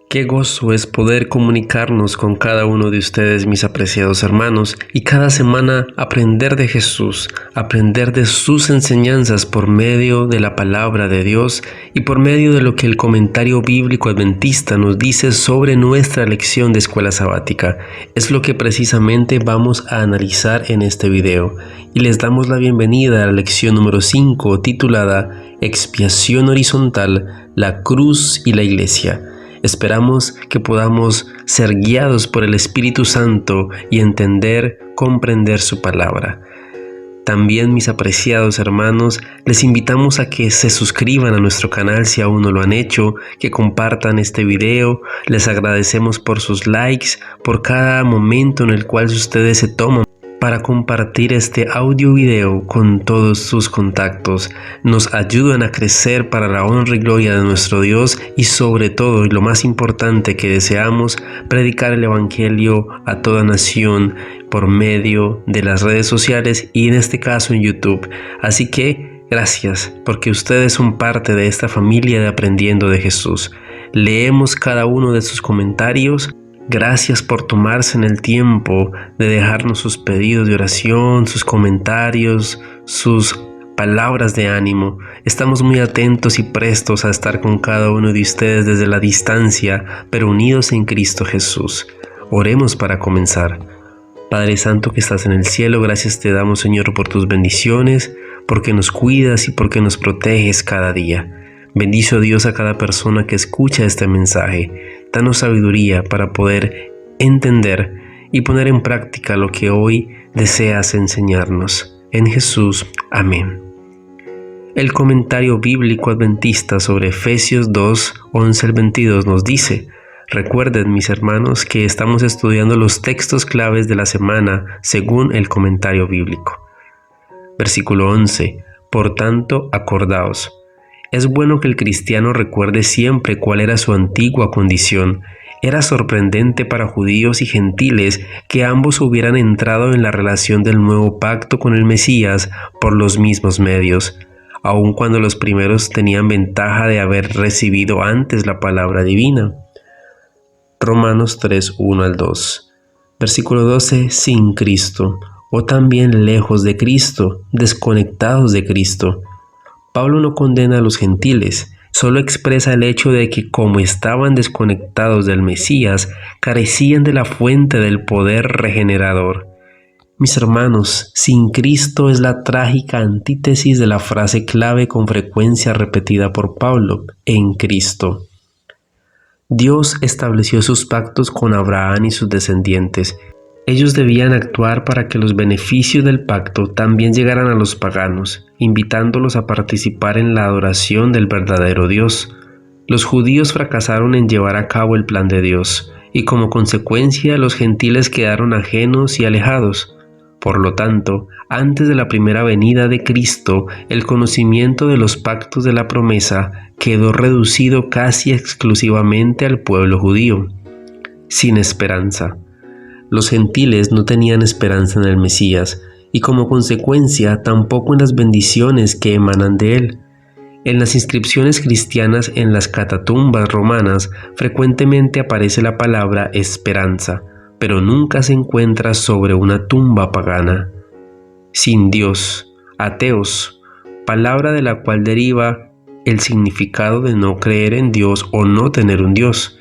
Qué gozo es poder comunicarnos con cada uno de ustedes, mis apreciados hermanos, y cada semana aprender de Jesús, aprender de sus enseñanzas por medio de la palabra de Dios y por medio de lo que el comentario bíblico adventista nos dice sobre nuestra lección de escuela sabática. Es lo que precisamente vamos a analizar en este video. Y les damos la bienvenida a la lección número 5, titulada Expiación horizontal, la cruz y la iglesia. Esperamos que podamos ser guiados por el Espíritu Santo y comprender su palabra. También, mis apreciados hermanos, les invitamos a que se suscriban a nuestro canal si aún no lo han hecho, que compartan este video. Les agradecemos por sus likes, por cada momento en el cual ustedes se toman para compartir este audio video con todos sus contactos. Nos ayudan a crecer para la honra y gloria de nuestro Dios y sobre todo, y lo más importante, que deseamos predicar el Evangelio a toda nación por medio de las redes sociales y en este caso en YouTube. Así que gracias porque ustedes son parte de esta familia de Aprendiendo de Jesús. Leemos cada uno de sus comentarios. Gracias por tomarse en el tiempo de dejarnos sus pedidos de oración, sus comentarios, sus palabras de ánimo. Estamos muy atentos y prestos a estar con cada uno de ustedes desde la distancia, pero unidos en Cristo Jesús. Oremos para comenzar. Padre Santo que estás en el cielo, gracias te damos, Señor, por tus bendiciones, porque nos cuidas y porque nos proteges cada día. Bendice, Dios, a cada persona que escucha este mensaje. Danos sabiduría para poder entender y poner en práctica lo que hoy deseas enseñarnos. En Jesús, amén. El comentario bíblico adventista sobre Efesios 2, 11 al 22 nos dice: recuerden, mis hermanos, que estamos estudiando los textos claves de la semana según el comentario bíblico. Versículo 11. Por tanto, acordaos. Es bueno que el cristiano recuerde siempre cuál era su antigua condición. Era sorprendente para judíos y gentiles que ambos hubieran entrado en la relación del nuevo pacto con el Mesías por los mismos medios, aun cuando los primeros tenían ventaja de haber recibido antes la palabra divina. Romanos 3, 1 al 2. Versículo 12. Sin Cristo, o también lejos de Cristo, desconectados de Cristo. Pablo no condena a los gentiles, solo expresa el hecho de que como estaban desconectados del Mesías, carecían de la fuente del poder regenerador. Mis hermanos, sin Cristo es la trágica antítesis de la frase clave con frecuencia repetida por Pablo: en Cristo. Dios estableció sus pactos con Abraham y sus descendientes. Ellos debían actuar para que los beneficios del pacto también llegaran a los paganos, invitándolos a participar en la adoración del verdadero Dios. Los judíos fracasaron en llevar a cabo el plan de Dios, y como consecuencia los gentiles quedaron ajenos y alejados. Por lo tanto, antes de la primera venida de Cristo, el conocimiento de los pactos de la promesa quedó reducido casi exclusivamente al pueblo judío. Sin esperanza. Los gentiles no tenían esperanza en el Mesías y como consecuencia tampoco en las bendiciones que emanan de él. En las inscripciones cristianas en las catatumbas romanas frecuentemente aparece la palabra esperanza, pero nunca se encuentra sobre una tumba pagana. Sin Dios, ateos, palabra de la cual deriva el significado de no creer en Dios o no tener un Dios.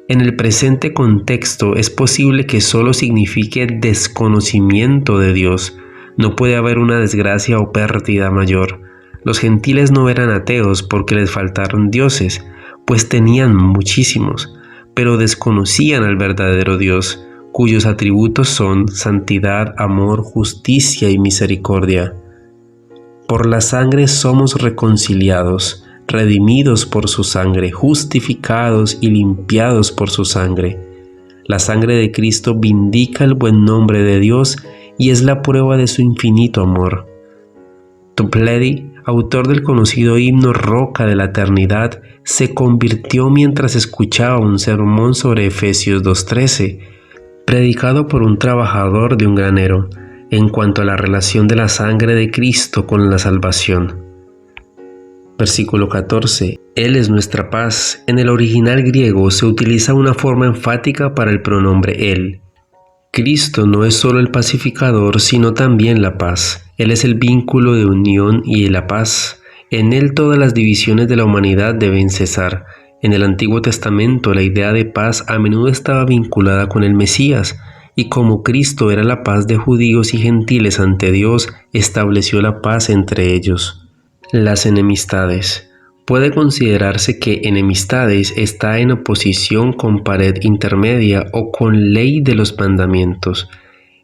En el presente contexto es posible que solo signifique desconocimiento de Dios. No puede haber una desgracia o pérdida mayor. Los gentiles no eran ateos porque les faltaron dioses, pues tenían muchísimos, pero desconocían al verdadero Dios, cuyos atributos son santidad, amor, justicia y misericordia. Por la sangre somos reconciliados, redimidos por su sangre, justificados y limpiados por su sangre. La sangre de Cristo vindica el buen nombre de Dios y es la prueba de su infinito amor. Toplady, autor del conocido himno Roca de la Eternidad, se convirtió mientras escuchaba un sermón sobre Efesios 2:13, predicado por un trabajador de un granero, en cuanto a la relación de la sangre de Cristo con la salvación. Versículo 14. Él es nuestra paz. En el original griego se utiliza una forma enfática para el pronombre Él. Cristo no es solo el pacificador, sino también la paz. Él es el vínculo de unión y la paz. En Él todas las divisiones de la humanidad deben cesar. En el Antiguo Testamento la idea de paz a menudo estaba vinculada con el Mesías, y como Cristo era la paz de judíos y gentiles ante Dios, estableció la paz entre ellos. Las enemistades. Puede considerarse que enemistades está en oposición con pared intermedia o con ley de los mandamientos.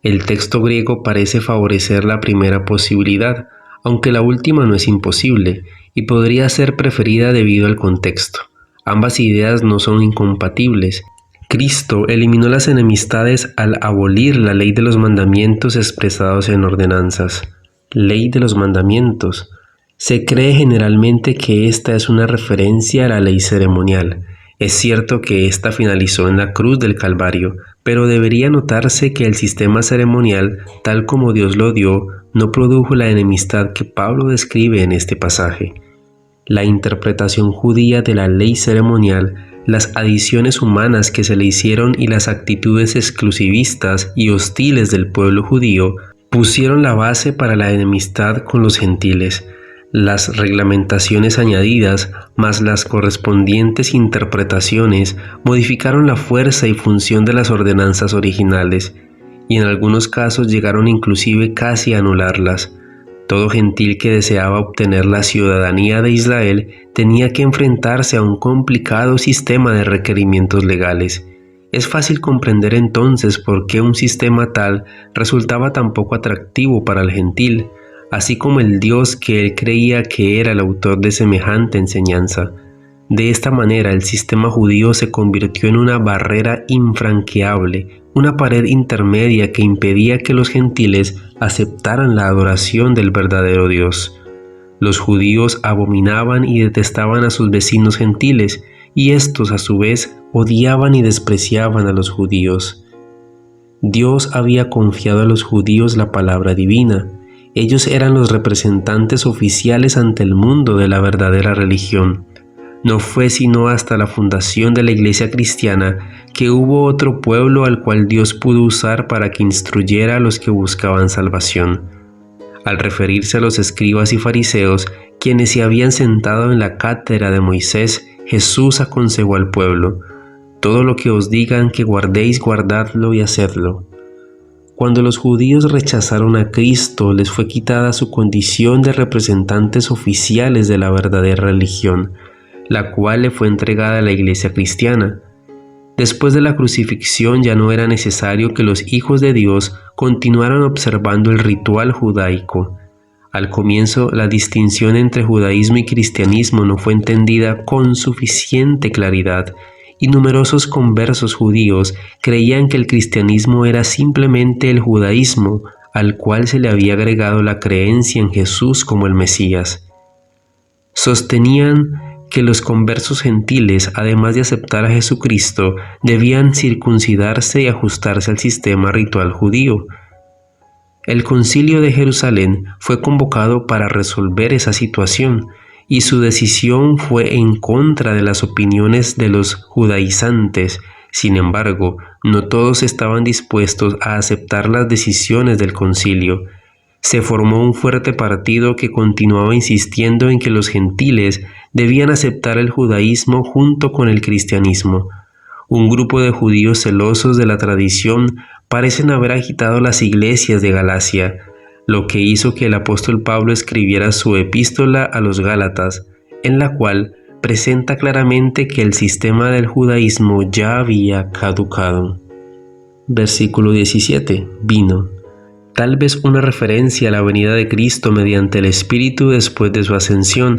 El texto griego parece favorecer la primera posibilidad, aunque la última no es imposible y podría ser preferida debido al contexto. Ambas ideas no son incompatibles. Cristo eliminó las enemistades al abolir la ley de los mandamientos expresados en ordenanzas. Ley de los mandamientos. Se cree generalmente que esta es una referencia a la ley ceremonial. Es cierto que esta finalizó en la cruz del Calvario, pero debería notarse que el sistema ceremonial, tal como Dios lo dio, no produjo la enemistad que Pablo describe en este pasaje. La interpretación judía de la ley ceremonial, las adiciones humanas que se le hicieron y las actitudes exclusivistas y hostiles del pueblo judío pusieron la base para la enemistad con los gentiles. Las reglamentaciones añadidas, más las correspondientes interpretaciones, modificaron la fuerza y función de las ordenanzas originales, y en algunos casos llegaron inclusive casi a anularlas. Todo gentil que deseaba obtener la ciudadanía de Israel tenía que enfrentarse a un complicado sistema de requerimientos legales. Es fácil comprender entonces por qué un sistema tal resultaba tan poco atractivo para el gentil, así como el Dios que él creía que era el autor de semejante enseñanza. De esta manera el sistema judío se convirtió en una barrera infranqueable, una pared intermedia que impedía que los gentiles aceptaran la adoración del verdadero Dios. Los judíos abominaban y detestaban a sus vecinos gentiles, y estos a su vez odiaban y despreciaban a los judíos. Dios había confiado a los judíos la palabra divina. Ellos eran los representantes oficiales ante el mundo de la verdadera religión. No fue sino hasta la fundación de la Iglesia cristiana que hubo otro pueblo al cual Dios pudo usar para que instruyera a los que buscaban salvación. Al referirse a los escribas y fariseos, quienes se habían sentado en la cátedra de Moisés, Jesús aconsejó al pueblo: «Todo lo que os digan que guardéis, guardadlo y hacedlo». Cuando los judíos rechazaron a Cristo, les fue quitada su condición de representantes oficiales de la verdadera religión, la cual le fue entregada a la Iglesia cristiana. Después de la crucifixión ya no era necesario que los hijos de Dios continuaran observando el ritual judaico. Al comienzo, la distinción entre judaísmo y cristianismo no fue entendida con suficiente claridad, y numerosos conversos judíos creían que el cristianismo era simplemente el judaísmo, al cual se le había agregado la creencia en Jesús como el Mesías. Sostenían que los conversos gentiles, además de aceptar a Jesucristo, debían circuncidarse y ajustarse al sistema ritual judío. El Concilio de Jerusalén fue convocado para resolver esa situación, y su decisión fue en contra de las opiniones de los judaizantes. Sin embargo, no todos estaban dispuestos a aceptar las decisiones del concilio. Se formó un fuerte partido que continuaba insistiendo en que los gentiles debían aceptar el judaísmo junto con el cristianismo. Un grupo de judíos celosos de la tradición parecen haber agitado las iglesias de Galacia, lo que hizo que el apóstol Pablo escribiera su epístola a los Gálatas, en la cual presenta claramente que el sistema del judaísmo ya había caducado. Versículo 17. Vino. Tal vez una referencia a la venida de Cristo mediante el Espíritu después de su ascensión.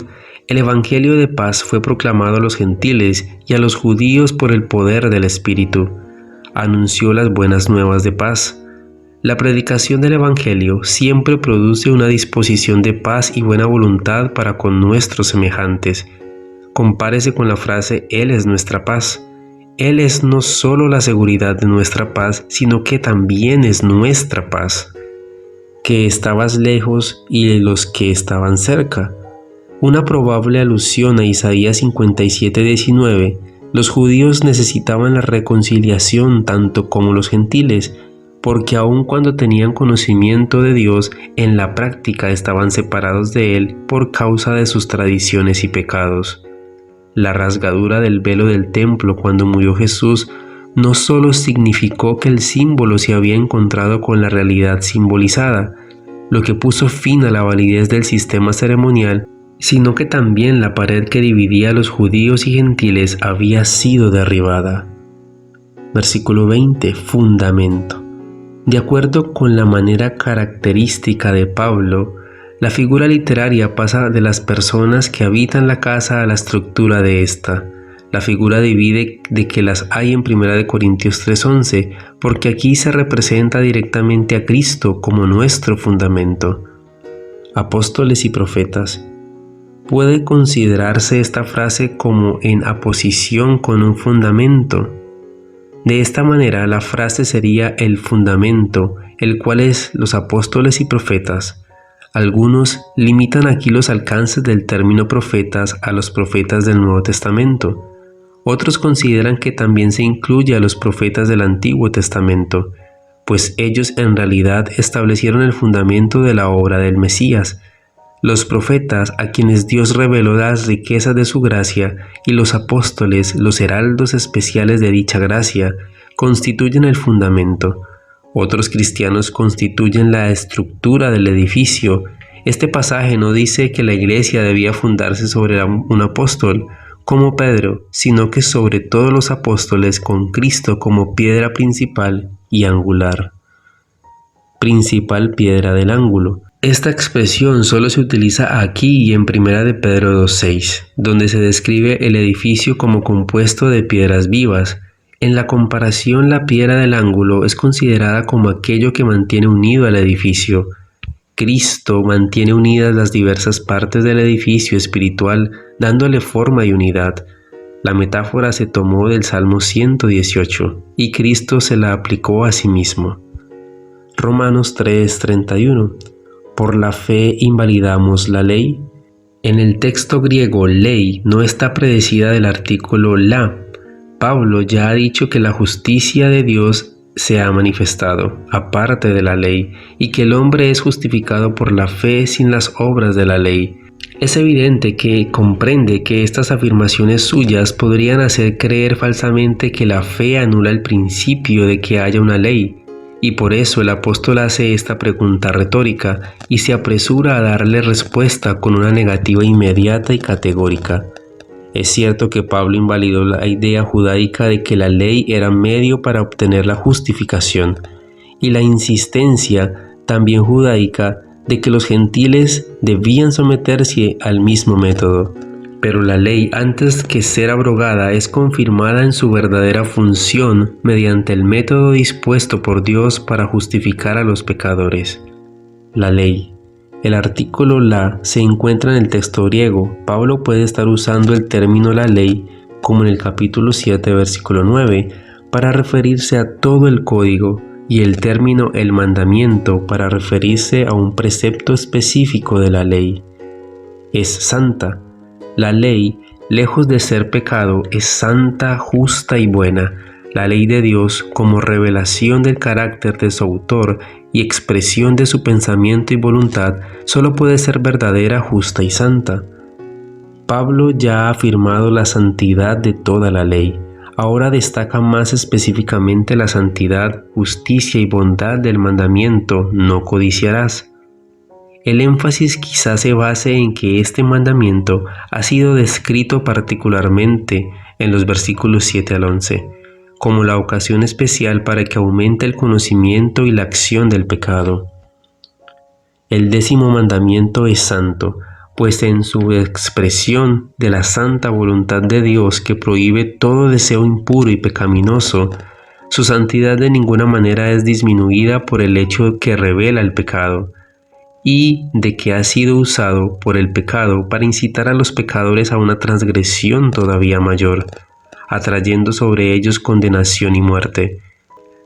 El Evangelio de paz fue proclamado a los gentiles y a los judíos por el poder del Espíritu. Anunció las buenas nuevas de paz. La predicación del Evangelio siempre produce una disposición de paz y buena voluntad para con nuestros semejantes. Compárese con la frase «Él es nuestra paz». Él es no solo la seguridad de nuestra paz, sino que también es nuestra paz. Que estabas lejos y los que estaban cerca. Una probable alusión a Isaías 57:19, los judíos necesitaban la reconciliación tanto como los gentiles, porque aun cuando tenían conocimiento de Dios, en la práctica estaban separados de Él por causa de sus tradiciones y pecados. La rasgadura del velo del templo cuando murió Jesús no solo significó que el símbolo se había encontrado con la realidad simbolizada, lo que puso fin a la validez del sistema ceremonial, sino que también la pared que dividía a los judíos y gentiles había sido derribada. Versículo 20. Fundamento. De acuerdo con la manera característica de Pablo, la figura literaria pasa de las personas que habitan la casa a la estructura de ésta. La figura divide de que las hay en 1 Corintios 3:11, porque aquí se representa directamente a Cristo como nuestro fundamento. Apóstoles y profetas. ¿Puede considerarse esta frase como en aposición con un fundamento? De esta manera, la frase sería el fundamento, el cual es los apóstoles y profetas. Algunos limitan aquí los alcances del término profetas a los profetas del Nuevo Testamento. Otros consideran que también se incluye a los profetas del Antiguo Testamento, pues ellos en realidad establecieron el fundamento de la obra del Mesías. Los profetas, a quienes Dios reveló las riquezas de su gracia, y los apóstoles, los heraldos especiales de dicha gracia, constituyen el fundamento. Otros cristianos constituyen la estructura del edificio. Este pasaje no dice que la iglesia debía fundarse sobre un apóstol, como Pedro, sino que sobre todos los apóstoles con Cristo como piedra principal y angular. Principal piedra del ángulo. Esta expresión solo se utiliza aquí y en 1 de Pedro 2:6, donde se describe el edificio como compuesto de piedras vivas. En la comparación, la piedra del ángulo es considerada como aquello que mantiene unido al edificio. Cristo mantiene unidas las diversas partes del edificio espiritual, dándole forma y unidad. La metáfora se tomó del Salmo 118 y Cristo se la aplicó a sí mismo. Romanos 3:31. ¿Por la fe invalidamos la ley? En el texto griego, ley no está predecida del artículo la. Pablo ya ha dicho que la justicia de Dios se ha manifestado, aparte de la ley, y que el hombre es justificado por la fe sin las obras de la ley. Es evidente que comprende que estas afirmaciones suyas podrían hacer creer falsamente que la fe anula el principio de que haya una ley, y por eso el apóstol hace esta pregunta retórica y se apresura a darle respuesta con una negativa inmediata y categórica. Es cierto que Pablo invalidó la idea judaica de que la ley era medio para obtener la justificación, y la insistencia también judaica de que los gentiles debían someterse al mismo método. Pero la ley, antes que ser abrogada, es confirmada en su verdadera función mediante el método dispuesto por Dios para justificar a los pecadores. La ley. El artículo la se encuentra en el texto griego. Pablo puede estar usando el término la ley, como en el capítulo 7, versículo 9, para referirse a todo el código, y el término el mandamiento para referirse a un precepto específico de la ley. Es santa. La ley, lejos de ser pecado, es santa, justa y buena. La ley de Dios, como revelación del carácter de su autor y expresión de su pensamiento y voluntad, solo puede ser verdadera, justa y santa. Pablo ya ha afirmado la santidad de toda la ley. Ahora destaca más específicamente la santidad, justicia y bondad del mandamiento «No codiciarás». El énfasis quizás se base en que este mandamiento ha sido descrito particularmente en los versículos 7 al 11, como la ocasión especial para que aumente el conocimiento y la acción del pecado. El 10º mandamiento es santo, pues en su expresión de la santa voluntad de Dios que prohíbe todo deseo impuro y pecaminoso, su santidad de ninguna manera es disminuida por el hecho que revela el pecado, y de que ha sido usado por el pecado para incitar a los pecadores a una transgresión todavía mayor, atrayendo sobre ellos condenación y muerte.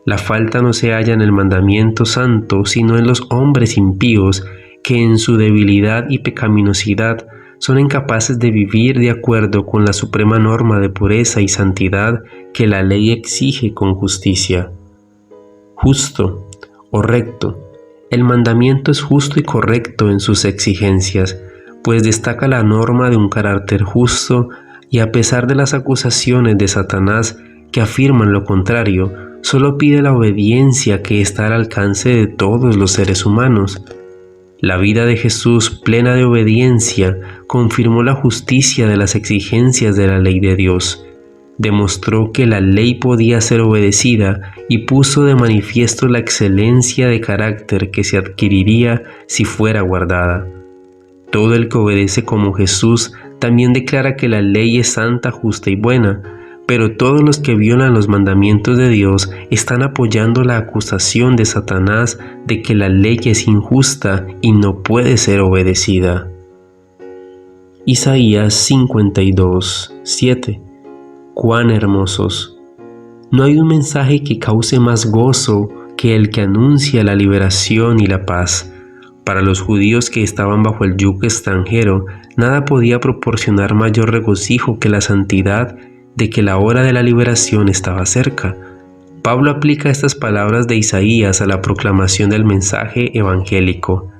La falta no se halla en el mandamiento santo, sino en los hombres impíos que en su debilidad y pecaminosidad son incapaces de vivir de acuerdo con la suprema norma de pureza y santidad que la ley exige con justicia. Justo o recto. El mandamiento es justo y correcto en sus exigencias, pues destaca la norma de un carácter justo y a pesar de las acusaciones de Satanás que afirman lo contrario, solo pide la obediencia que está al alcance de todos los seres humanos. La vida de Jesús, plena de obediencia, confirmó la justicia de las exigencias de la ley de Dios. Demostró que la ley podía ser obedecida y puso de manifiesto la excelencia de carácter que se adquiriría si fuera guardada. Todo el que obedece como Jesús también declara que la ley es santa, justa y buena, pero todos los que violan los mandamientos de Dios están apoyando la acusación de Satanás de que la ley es injusta y no puede ser obedecida. Isaías 52:7. ¡Cuán hermosos! No hay un mensaje que cause más gozo que el que anuncia la liberación y la paz. Para los judíos que estaban bajo el yugo extranjero, nada podía proporcionar mayor regocijo que la santidad de que la hora de la liberación estaba cerca. Pablo aplica estas palabras de Isaías a la proclamación del mensaje evangélico.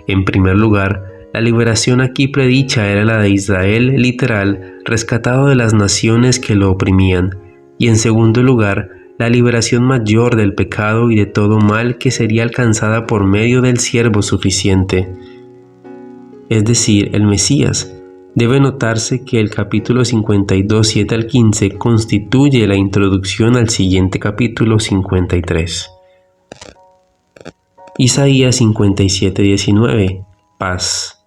En primer lugar, la liberación aquí predicha era la de Israel literal, rescatado de las naciones que lo oprimían, y en segundo lugar, la liberación mayor del pecado y de todo mal que sería alcanzada por medio del siervo suficiente, es decir, el Mesías. Debe notarse que el capítulo 52, 7 al 15 constituye la introducción al siguiente capítulo 53. Isaías 57, 19. Paz.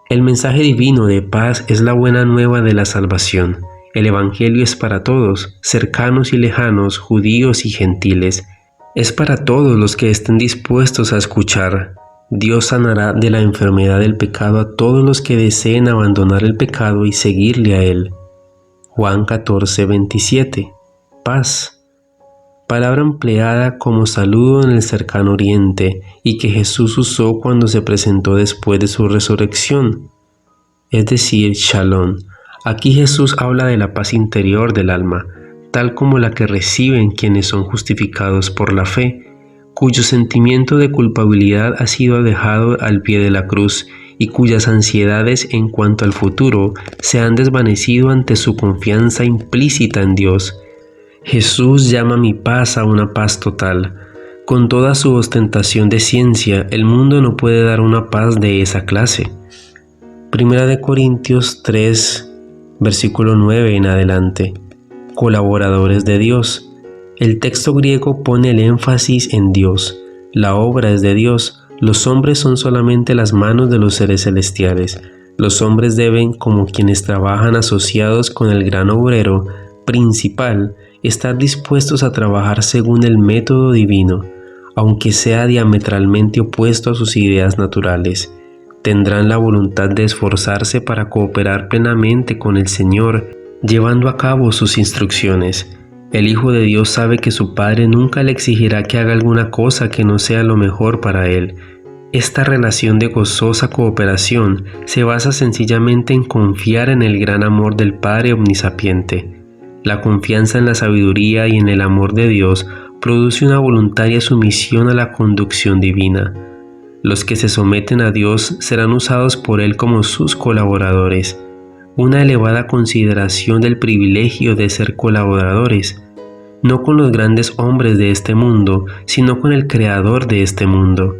El mensaje divino de paz es la buena nueva de la salvación. El Evangelio es para todos, cercanos y lejanos, judíos y gentiles. Es para todos los que estén dispuestos a escuchar. Dios sanará de la enfermedad del pecado a todos los que deseen abandonar el pecado y seguirle a Él. Juan 14, 27. Paz. Palabra empleada como saludo en el cercano oriente y que Jesús usó cuando se presentó después de su resurrección, es decir, Shalom. Aquí Jesús habla de la paz interior del alma, tal como la que reciben quienes son justificados por la fe, cuyo sentimiento de culpabilidad ha sido dejado al pie de la cruz y cuyas ansiedades en cuanto al futuro se han desvanecido ante su confianza implícita en Dios. Jesús llama mi paz a una paz total. Con toda su ostentación de ciencia, el mundo no puede dar una paz de esa clase. 1 Corintios 3, versículo 9 en adelante. Colaboradores de Dios. El texto griego pone el énfasis en Dios. La obra es de Dios. Los hombres son solamente las manos de los seres celestiales. Los hombres deben, como quienes trabajan asociados con el gran obrero principal, estar dispuestos a trabajar según el método divino, aunque sea diametralmente opuesto a sus ideas naturales. Tendrán la voluntad de esforzarse para cooperar plenamente con el Señor, llevando a cabo sus instrucciones. El Hijo de Dios sabe que su Padre nunca le exigirá que haga alguna cosa que no sea lo mejor para él. Esta relación de gozosa cooperación se basa sencillamente en confiar en el gran amor del Padre omnisapiente. La confianza en la sabiduría y en el amor de Dios produce una voluntaria sumisión a la conducción divina. Los que se someten a Dios serán usados por Él como sus colaboradores. Una elevada consideración del privilegio de ser colaboradores, no con los grandes hombres de este mundo, sino con el Creador de este mundo,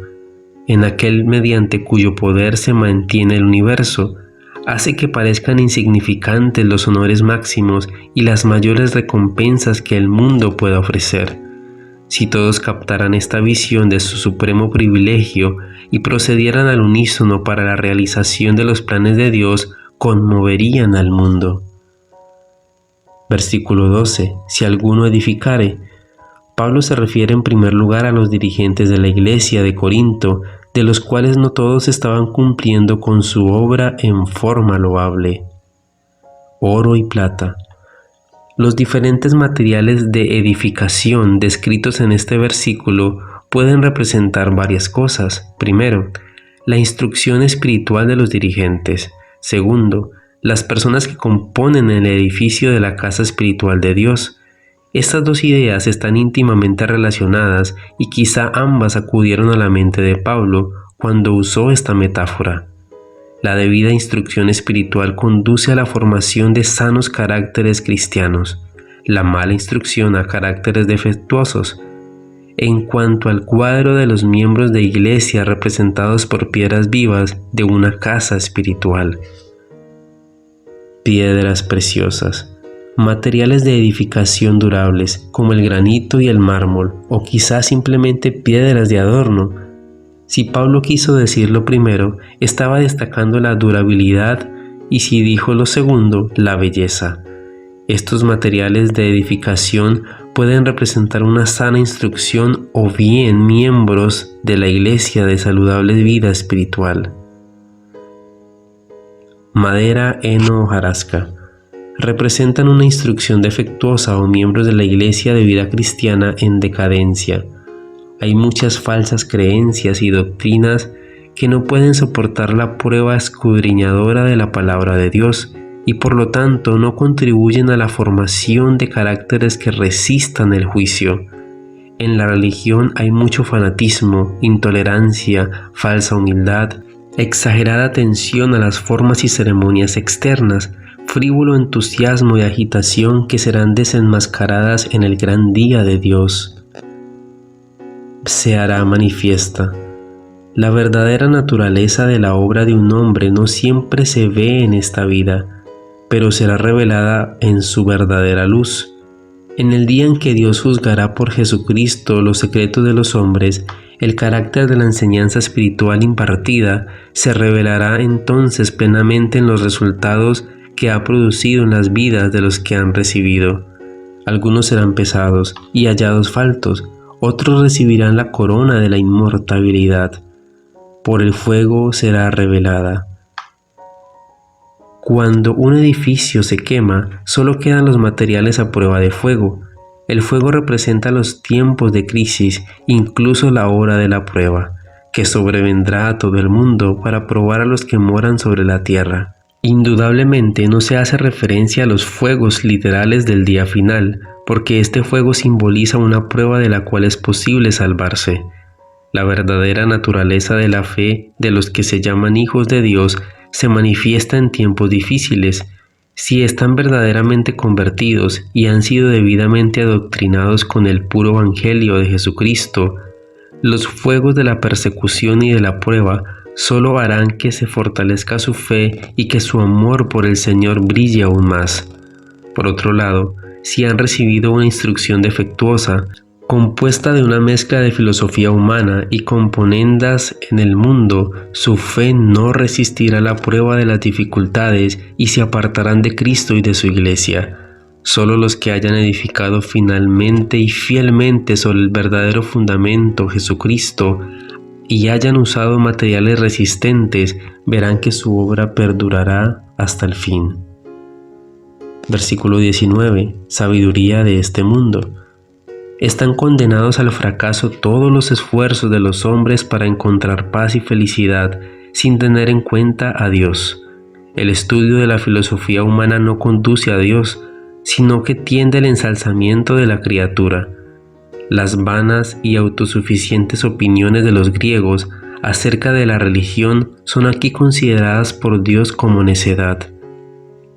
en aquel mediante cuyo poder se mantiene el universo, hace que parezcan insignificantes los honores máximos y las mayores recompensas que el mundo pueda ofrecer. Si todos captaran esta visión de su supremo privilegio y procedieran al unísono para la realización de los planes de Dios, conmoverían al mundo. Versículo 12. Si alguno edificare. Pablo se refiere en primer lugar a los dirigentes de la iglesia de Corinto, de los cuales no todos estaban cumpliendo con su obra en forma loable. Oro y plata. Los diferentes materiales de edificación descritos en este versículo pueden representar varias cosas. Primero, la instrucción espiritual de los dirigentes. Segundo, las personas que componen el edificio de la casa espiritual de Dios. Estas dos ideas están íntimamente relacionadas y quizá ambas acudieron a la mente de Pablo cuando usó esta metáfora. La debida instrucción espiritual conduce a la formación de sanos caracteres cristianos, la mala instrucción a caracteres defectuosos. En cuanto al cuadro de los miembros de iglesia representados por piedras vivas de una casa espiritual. Piedras preciosas, materiales de edificación durables como el granito y el mármol, o quizás simplemente piedras de adorno. Si Pablo quiso decir lo primero, estaba destacando la durabilidad, y si dijo lo segundo, la belleza. Estos materiales de edificación pueden representar una sana instrucción o bien miembros de la iglesia de saludable vida espiritual. Madera, heno o hojarasca representan una instrucción defectuosa o miembros de la iglesia de vida cristiana en decadencia. Hay muchas falsas creencias y doctrinas que no pueden soportar la prueba escudriñadora de la palabra de Dios y por lo tanto no contribuyen a la formación de caracteres que resistan el juicio. En la religión hay mucho fanatismo, intolerancia, falsa humildad, exagerada atención a las formas y ceremonias externas, frívolo entusiasmo y agitación que serán desenmascaradas en el gran día de Dios. Se hará manifiesta. La verdadera naturaleza de la obra de un hombre no siempre se ve en esta vida, pero será revelada en su verdadera luz. En el día en que Dios juzgará por Jesucristo los secretos de los hombres, el carácter de la enseñanza espiritual impartida se revelará entonces plenamente en los resultados que ha producido en las vidas de los que han recibido. Algunos serán pesados y hallados faltos, otros recibirán la corona de la inmortalidad. Por el fuego será revelada. Cuando un edificio se quema, solo quedan los materiales a prueba de fuego. El fuego representa los tiempos de crisis, incluso la hora de la prueba, que sobrevendrá a todo el mundo para probar a los que moran sobre la tierra. Indudablemente no se hace referencia a los fuegos literales del día final, porque este fuego simboliza una prueba de la cual es posible salvarse. La verdadera naturaleza de la fe de los que se llaman hijos de Dios se manifiesta en tiempos difíciles. Si están verdaderamente convertidos y han sido debidamente adoctrinados con el puro evangelio de Jesucristo, los fuegos de la persecución y de la prueba solo harán que se fortalezca su fe y que su amor por el Señor brille aún más. Por otro lado, si han recibido una instrucción defectuosa, compuesta de una mezcla de filosofía humana y componendas en el mundo, su fe no resistirá la prueba de las dificultades y se apartarán de Cristo y de su iglesia. Solo los que hayan edificado finalmente y fielmente sobre el verdadero fundamento, Jesucristo, y hayan usado materiales resistentes, verán que su obra perdurará hasta el fin. Versículo 19. Sabiduría de este mundo. Están condenados al fracaso todos los esfuerzos de los hombres para encontrar paz y felicidad sin tener en cuenta a Dios. El estudio de la filosofía humana no conduce a Dios, sino que tiende al ensalzamiento de la criatura. Las vanas y autosuficientes opiniones de los griegos acerca de la religión son aquí consideradas por Dios como necedad.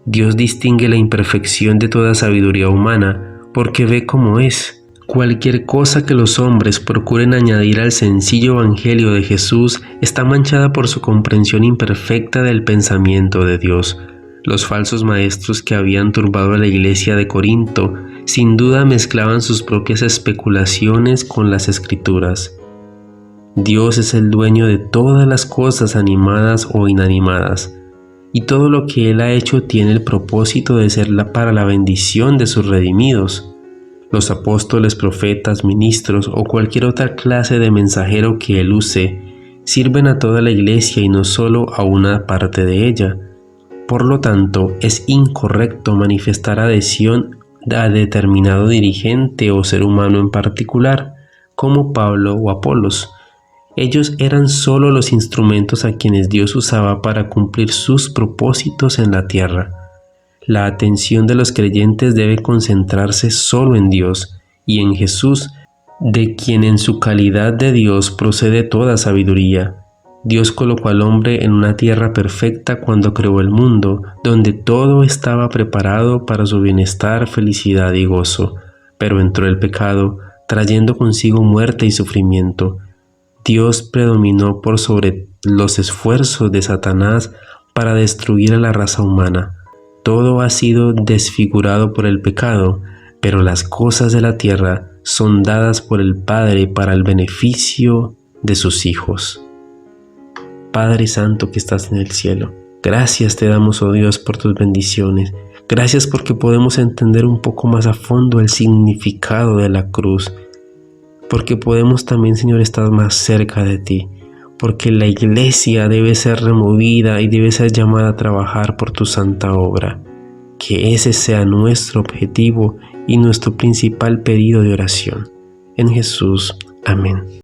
Dios distingue la imperfección de toda sabiduría humana porque ve cómo es. Cualquier cosa que los hombres procuren añadir al sencillo evangelio de Jesús está manchada por su comprensión imperfecta del pensamiento de Dios. Los falsos maestros que habían turbado a la iglesia de Corinto sin duda mezclaban sus propias especulaciones con las Escrituras. Dios es el dueño de todas las cosas animadas o inanimadas, y todo lo que Él ha hecho tiene el propósito de ser para la bendición de sus redimidos. Los apóstoles, profetas, ministros o cualquier otra clase de mensajero que Él use sirven a toda la iglesia y no solo a una parte de ella. Por lo tanto, es incorrecto manifestar adhesión a determinado dirigente o ser humano en particular, como Pablo o Apolos. Ellos eran solo los instrumentos a quienes Dios usaba para cumplir sus propósitos en la tierra. La atención de los creyentes debe concentrarse solo en Dios y en Jesús, de quien en su calidad de Dios procede toda sabiduría. Dios colocó al hombre en una tierra perfecta cuando creó el mundo, donde todo estaba preparado para su bienestar, felicidad y gozo. Pero entró el pecado, trayendo consigo muerte y sufrimiento. Dios predominó por sobre los esfuerzos de Satanás para destruir a la raza humana. Todo ha sido desfigurado por el pecado, pero las cosas de la tierra son dadas por el Padre para el beneficio de sus hijos. Padre Santo que estás en el cielo, gracias te damos, oh Dios, por tus bendiciones. Gracias porque podemos entender un poco más a fondo el significado de la cruz. Porque podemos también, Señor, estar más cerca de ti. Porque la iglesia debe ser removida y debe ser llamada a trabajar por tu santa obra. Que ese sea nuestro objetivo y nuestro principal pedido de oración. En Jesús. Amén.